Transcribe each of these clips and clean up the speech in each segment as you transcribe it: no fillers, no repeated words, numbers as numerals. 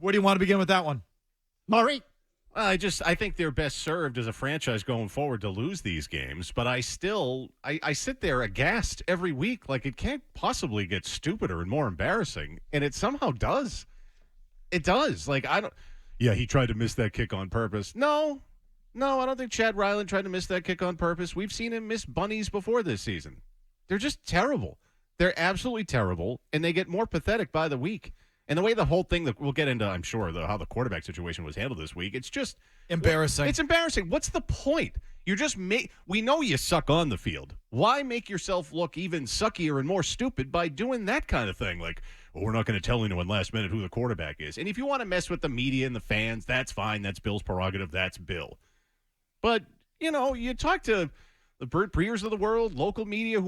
Where do you want to begin with that one? Murray? I think they're best served as a franchise going forward to lose these games, but I sit there aghast every week like it can't possibly get stupider and more embarrassing, and it somehow does. It does. He tried to miss that kick on purpose. No, I don't think Chad Ryland tried to miss that kick on purpose. We've seen him miss bunnies before this season. They're just terrible. They're absolutely terrible, and they get more pathetic by the week. And the way the whole thing that we'll get into, I'm sure, how the quarterback situation was handled this week, it's just embarrassing. It's embarrassing. What's the point? We know you suck on the field. Why make yourself look even suckier and more stupid by doing that kind of thing? Like, we're not going to tell anyone last minute who the quarterback is. And if you want to mess with the media and the fans, that's fine. That's Bill's prerogative. That's Bill. But, you talk to the Bert Breers of the world, local media,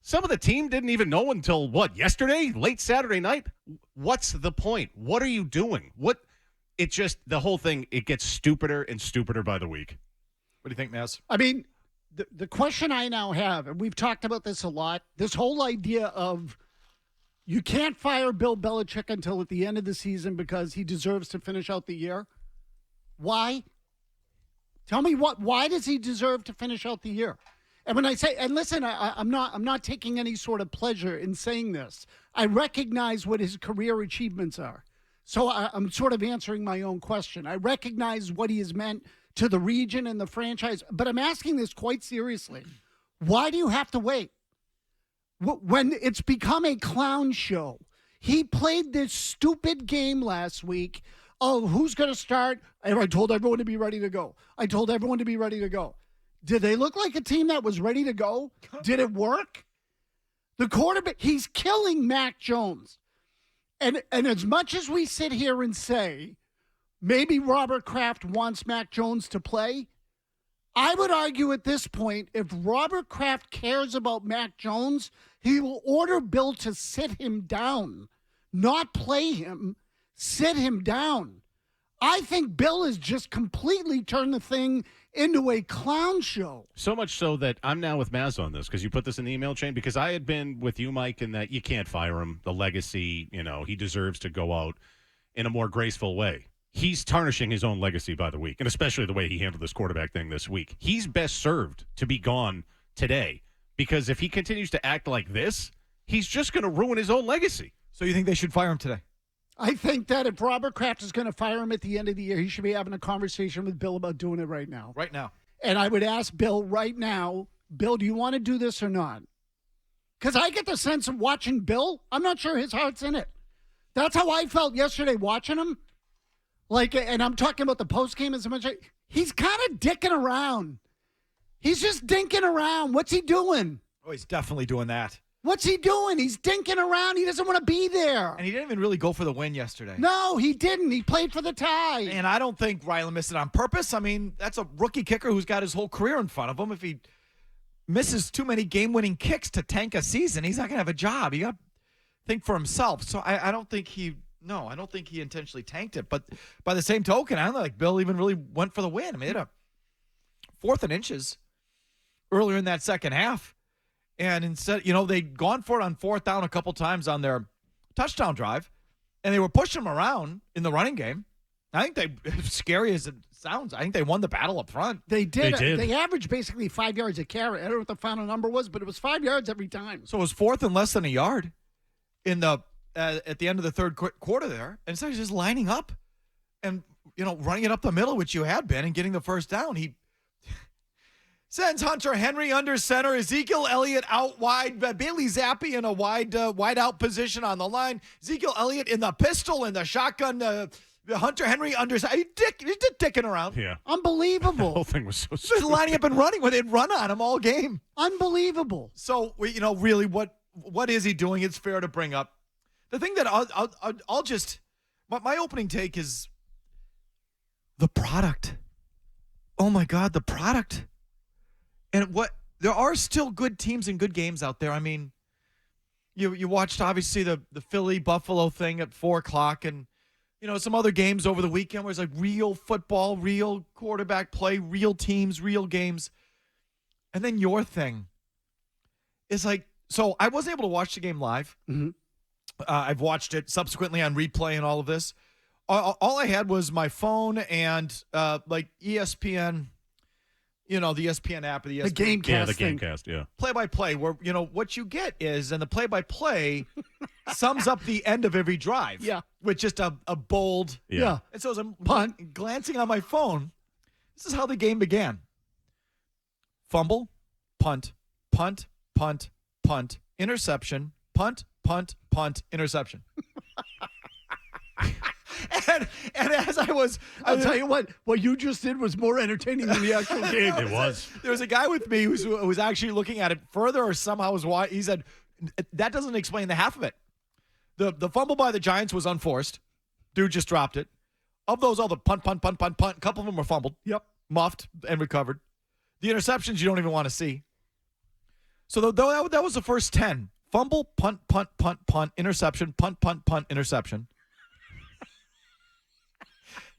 some of the team didn't even know until, yesterday? Late Saturday night? What's the point? What are you doing? The whole thing, it gets stupider and stupider by the week. What do you think, Mazz? I mean, the question I now have, and we've talked about this a lot, this whole idea of you can't fire Bill Belichick until at the end of the season because he deserves to finish out the year. Why? Tell me why does he deserve to finish out the year? And when I say, and listen, I'm not taking any sort of pleasure in saying this. I recognize what his career achievements are. So I'm sort of answering my own question. I recognize what he has meant to the region and the franchise, but I'm asking this quite seriously. Why do you have to wait? When it's become a clown show. He played this stupid game last week. Oh, who's going to start? I told everyone to be ready to go. Did they look like a team that was ready to go? Did it work? The quarterback, he's killing Mac Jones. And as much as we sit here and say, maybe Robert Kraft wants Mac Jones to play, I would argue at this point, if Robert Kraft cares about Mac Jones, he will order Bill to sit him down, not play him, sit him down. I think Bill has just completely turned the thing into a clown show. So much so that I'm now with Mazz on this because you put this in the email chain because I had been with you, Mike, in that you can't fire him. The legacy, he deserves to go out in a more graceful way. He's tarnishing his own legacy by the week, and especially the way he handled this quarterback thing this week. He's best served to be gone today because if he continues to act like this, he's just going to ruin his own legacy. So you think they should fire him today? I think that if Robert Kraft is going to fire him at the end of the year, he should be having a conversation with Bill about doing it right now. Right now. And I would ask Bill right now, Bill, do you want to do this or not? Because I get the sense of watching Bill, I'm not sure his heart's in it. That's how I felt yesterday watching him. And I'm talking about the postgame as much. He's kind of dicking around. He's just dinking around. What's he doing? Oh, he's definitely doing that. What's he doing? He's dinking around. He doesn't want to be there. And he didn't even really go for the win yesterday. No, he didn't. He played for the tie. And I don't think Ryland missed it on purpose. I mean, that's a rookie kicker who's got his whole career in front of him. If he misses too many game-winning kicks to tank a season, he's not going to have a job. You got to think for himself. So I don't think he intentionally tanked it. But by the same token, I don't think Bill even really went for the win. I mean, they had a 4th and inches earlier in that second half. And instead, they'd gone for it on 4th down a couple times on their touchdown drive, and they were pushing them around in the running game. I think as scary as it sounds, I think they won the battle up front. They did. They averaged basically 5 yards a carry. I don't know what the final number was, but it was 5 yards every time. So it was 4th and less than a yard in the at the end of the third quarter there. And instead of just lining up and, running it up the middle, which you had been, and getting the first down, he sends Hunter Henry under center. Ezekiel Elliott out wide. Bailey Zappi in a wide out position on the line. Ezekiel Elliott in the pistol and the shotgun. Hunter Henry under center. He's just dicking around. Yeah. Unbelievable. The whole thing was so just lining up and running when they'd run on him all game. Unbelievable. So, really, what is he doing? It's fair to bring up. The thing that I'll just – my opening take is the product. Oh, my God, the product. And there are still good teams and good games out there. I mean, you watched obviously the Philly Buffalo thing at 4:00, and some other games over the weekend where it's like real football, real quarterback play, real teams, real games. And then your thing is like, so I wasn't able to watch the game live. Mm-hmm. I've watched it subsequently on replay and all of this. All I had was my phone and like ESPN, the ESPN app, or the ESPN. Gamecast. Yeah, the thing. Gamecast, yeah. Play-by-play, where, what you get is, and the play-by-play sums up the end of every drive. Yeah. With just a bold. Yeah. And so as I'm Punt. glancing on my phone, this is how the game began. Fumble, punt, punt, punt, punt, interception, punt, punt, punt, interception. and as I'll tell you what you just did was more entertaining than the actual game. It was. There was a guy with me who was actually looking at it further, or somehow was why he said that doesn't explain the half of it. The fumble by the Giants was unforced. Dude just dropped it. Of those, all the punt, punt, punt, punt, punt. A couple of them were fumbled. Yep. Muffed and recovered. The interceptions you don't even want to see. So that was the first 10. Fumble, punt, punt, punt, punt, interception, punt, punt, punt, interception.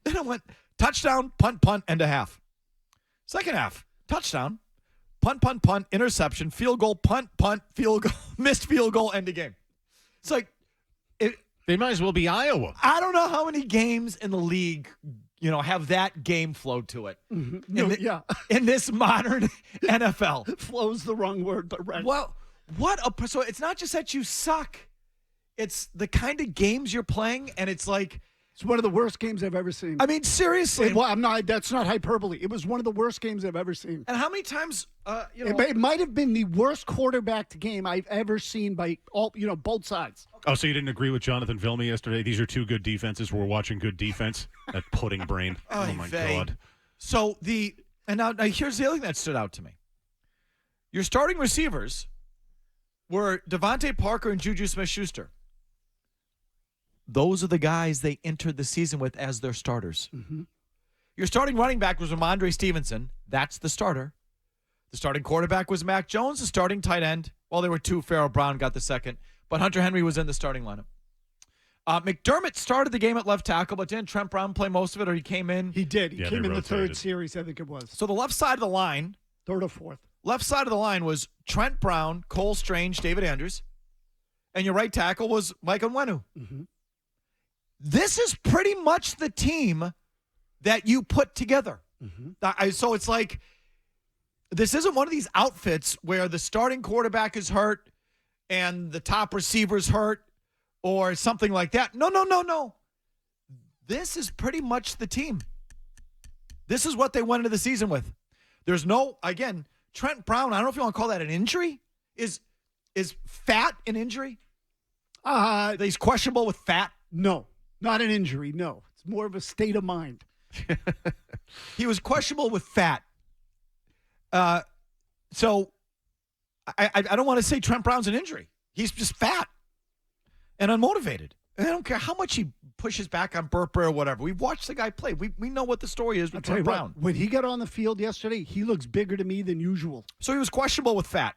Then it went touchdown, punt, punt, end of half. Second half, touchdown, punt, punt, punt, interception, field goal, punt, punt, field goal, missed field goal, end of game. It's like, They might as well be Iowa. I don't know how many games in the league, have that game flow to it. Yeah. In this modern NFL. Flow's the wrong word, but right. Well, so it's not just that you suck. It's the kind of games you're playing, and it's like, It's one of the worst games I've ever seen. I mean, seriously. Well, that's not hyperbole. It was one of the worst games I've ever seen. And how many times, It might have been the worst quarterbacked game I've ever seen by both sides. Oh, so you didn't agree with Jonathan Vilme yesterday? These are two good defenses. We're watching good defense. That pudding brain. Oh, my God. So now here's the other thing that stood out to me. Your starting receivers were Devontae Parker and Juju Smith-Schuster. Those are the guys they entered the season with as their starters. Mm-hmm. Your starting running back was Ramondre Stevenson. That's the starter. The starting quarterback was Mac Jones. The starting tight end, well, there were two. Pharaoh Brown got the second. But Hunter Henry was in the starting lineup. McDermott started the game at left tackle, but didn't Trent Brown play most of it, or he came in? He did. He came in the third rotated. series, I think it was. So the left side of the line, Third or fourth. left side of the line was Trent Brown, Cole Strange, David Andrews. And your right tackle was Mike Onwenu. Mm-hmm. This is pretty much the team that you put together. Mm-hmm. So it's like, this isn't one of these outfits where the starting quarterback is hurt and the top receiver's hurt or something like that. No. This is pretty much the team. This is what they went into the season with. There's again, Trent Brown, I don't know if you want to call that an injury. Is fat an injury? He's questionable with fat? No, not an injury. No, it's more of a state of mind. He was questionable with fat. So I don't want to say Trent Brown's an injury. He's just fat and unmotivated. And I don't care how much he pushes back on Burper or whatever. We've watched the guy play. We know what the story is with Trent Brown. When he got on the field yesterday, he looks bigger to me than usual. So he was questionable with fat,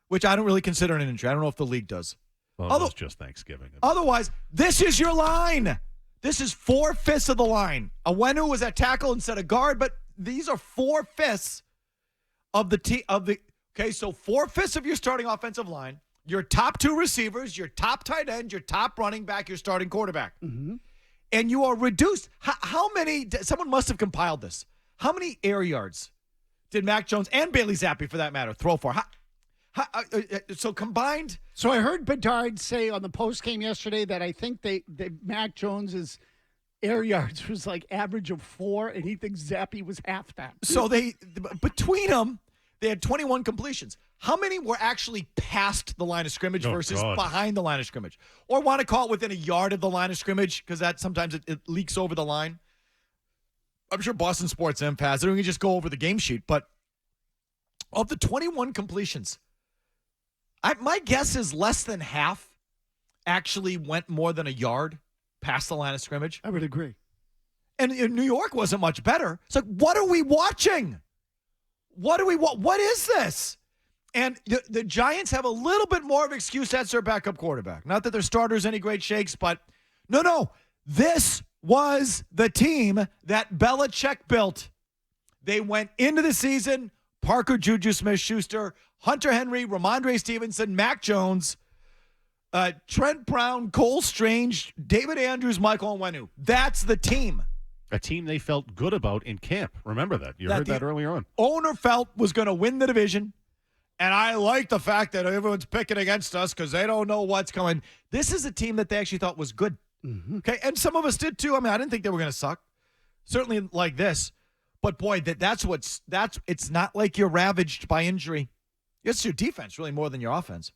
which I don't really consider an injury. I don't know if the league does. Well, it was just Thanksgiving. Otherwise, this is your line. This is 4/5 of the line. Onwenu was at tackle instead of guard, but these are 4/5 of the team okay, so 4/5 of your starting offensive line, your top two receivers, your top tight end, your top running back, your starting quarterback. Mm-hmm. And you are reduced. How many, someone must have compiled this. How many air yards did Mac Jones and Bailey Zappi, for that matter, throw for? So combined. So I heard Bedard say on the post game yesterday that I think they Mac Jones's air yards was like average of 4, and he thinks Zappi was half that. So between them, they had 21 completions. How many were actually past the line of scrimmage versus behind the line of scrimmage? Or want to call it within a yard of the line of scrimmage, because that sometimes it leaks over the line. I'm sure Boston Sports Imp has it. We can just go over the game sheet. But of the 21 completions, my guess is less than half actually went more than a yard past the line of scrimmage. I would agree. And New York wasn't much better. It's like, what are we watching? What is this? And the Giants have a little bit more of an excuse. That's their backup quarterback. Not that their starter's any great shakes, but no. This was the team that Belichick built. They went into the season, Parker, Juju Smith-Schuster, Hunter Henry, Ramondre Stevenson, Mac Jones. Trent Brown, Cole Strange, David Andrews, Michael Onwenu. That's the team. A team they felt good about in camp. Remember that. You heard that earlier on. Owner felt was going to win the division. And I like the fact that everyone's picking against us because they don't know what's coming. This is a team that they actually thought was good. Mm-hmm. Okay, and some of us did too. I mean, I didn't think they were going to suck. Certainly like this. But boy, it's not like you're ravaged by injury. It's your defense really more than your offense.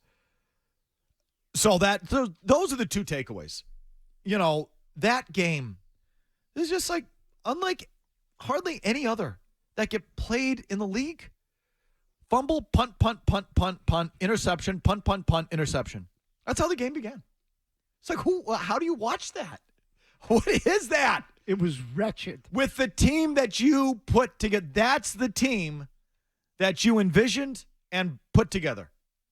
So those are the two takeaways. You know, that game is just like unlike hardly any other that get played in the league. Fumble, punt, punt, punt, punt, punt, interception, punt, punt, punt, interception. That's how the game began. It's like, how do you watch that? What is that? It was wretched. With the team that you put together, that's the team that you envisioned and put together.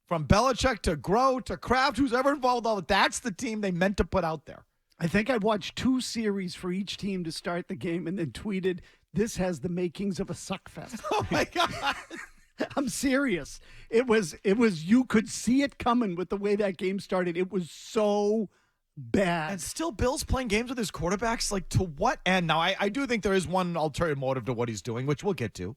From Belichick to Groh to Kraft, who's ever involved, all that's the team they meant to put out there. I think I watched 2 series for each team to start the game and then tweeted, "This has the makings of a suckfest." Oh, my God. I'm serious. It was you could see it coming with the way that game started. It was so bad. And still Bill's playing games with his quarterbacks, like to what end? Now, I do think there is one alternative motive to what he's doing, which we'll get to.